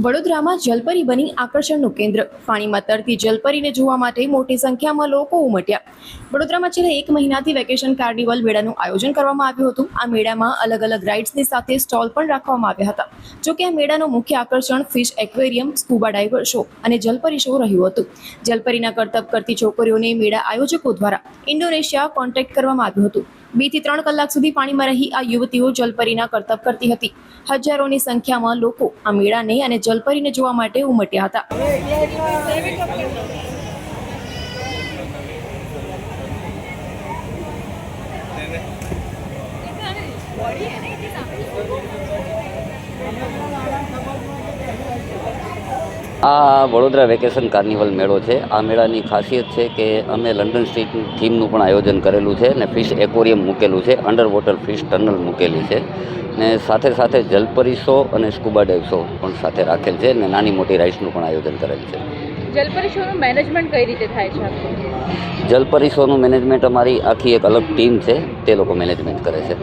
વડોદરામાં જલપરી બની આકર્ષણનું કેન્દ્ર. પાણીમાં તરતી જલપરીને જોવા માટે મોટી સંખ્યામાં લોકો ઉમટ્યા. વડોદરામાં છેલ્લા 1 મહિનાથી વેકેશન કાર્નિવલ મેળાનું આયોજન કરવામાં આવ્યું હતું. આ મેળામાં અલગ અલગ રાઇડ્સની સાથે સ્ટોલ પણ રાખવામાં આવ્યા હતા. જોકે આ મેળાનું મુખ્ય આકર્ષણ fish aquarium, scuba driver show અને જલપરી શો રહ્યું હતું. જલપરીના કરતબ કરતી છોકરીઓને મેળા આયોજકો દ્વારા ઇન્ડોનેશિયા કોન્ટેક્ટ કરવામાં આવ્યું હતું. 2 થી 3 કલાક સુધી પાણીમાં રહી આ યુવતીઓ જલપરીના કરતબ કરતી હતી. હજારોની સંખ્યામાં લોકો આ મેળાને અને જલપરીને જોવા માટે ઉમટ્યા હતા. આ વડોદરા વેકેશન કાર્નિવલ મેળો છે. આ મેળાની ખાસિયત છે કે અમે લંડન સ્ટ્રીટ થીમનું પણ આયોજન કરેલું છે ને ફિશ એક્વેરિયમ મૂકેલું છે, અંડર વોટર ફિશ ટનલ મૂકેલી છે ને સાથે સાથે જલપરી શો અને સ્કૂબા ડાઇવ શો પણ સાથે રાખેલ છે ને નાની મોટી રાઇડ્સનું પણ આયોજન કરેલ છે. જલપરી શોનું મેનેજમેન્ટ કઈ રીતે થાય છે? જલપરી શોનું મેનેજમેન્ટ અમારી આખી એક અલગ ટીમ છે, તે લોકો મેનેજમેન્ટ કરે છે.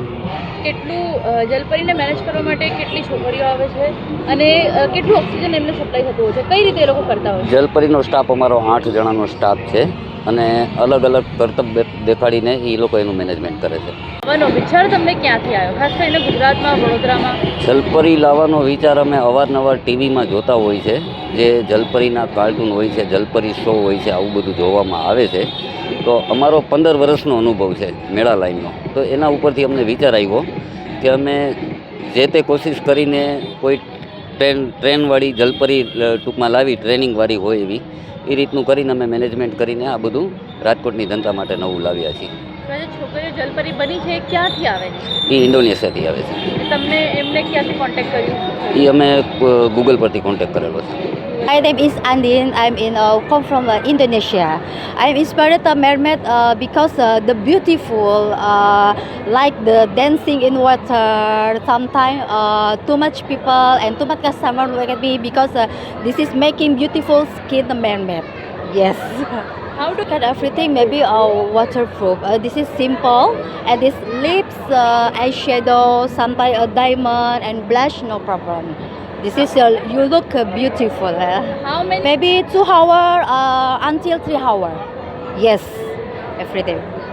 કેટલું જલપરીને મેનેજ કરવા માટે કેટલી છોકરીઓ આવે છે અને કેટલું ઓક્સિજન એમને સપ્લાય થતું હોય છે? કઈ રીતે એ લોકો કરતા હોય છે? જલપરીનો સ્ટાફ અમારો 8 જણાનો સ્ટાફ છે અને અલગ અલગ કરતબ દેખાડીને એ લોકો એનું મેનેજમેન્ટ કરે છે. આવવાનો વિચાર તમને ક્યાંથી આવ્યો, ખાસ કરીને ગુજરાતમાં, વડોદરામાં? જલપરી લાવવાનો વિચાર અમે અવારનવાર ટીવીમાં જોતા હોય છે, જે જલપરીના કાર્ટૂન હોય છે, જલપરી શો હોય છે, આવું બધું જોવામાં આવે છે. તો અમારો 15 વર્ષનો અનુભવ છે મેળા લાઈનનો, તો એના ઉપરથી અમને વિચાર આવ્યો કે અમે જે તે કોશિશ કરીને કોઈ ટ્રેનવાળી જલપરી ટૂંકમાં લાવી, ટ્રેનિંગવાળી હોય એવી, એ રીતનું કરીને અમે મેનેજમેન્ટ કરીને આ બધું રાજકોટની જનતા માટે નવું લાવ્યા છીએ. છોકરીઓ જલપરી બની છે ક્યાંથી આવે છે? એ ઇન્ડોનેશિયાથી આવે છે. તમને એમને ક્યાંથી કોન્ટેક્ટ કર્યું? એ અમે ગૂગલ પરથી કોન્ટેક્ટ કરેલો છે. My name is Andin. Come from Indonesia. I'm inspired the mermaid because the beautiful, like the dancing in water. Sometimes too much people and too much customer look at me because this is making beautiful skin the mermaid. Yes. How to get everything? Maybe waterproof. This is simple. And this lips, eyeshadow, sometimes a diamond and blush, no problem. This is you look beautiful. How many? Maybe 2 hours until 3 hours. Yes, everything.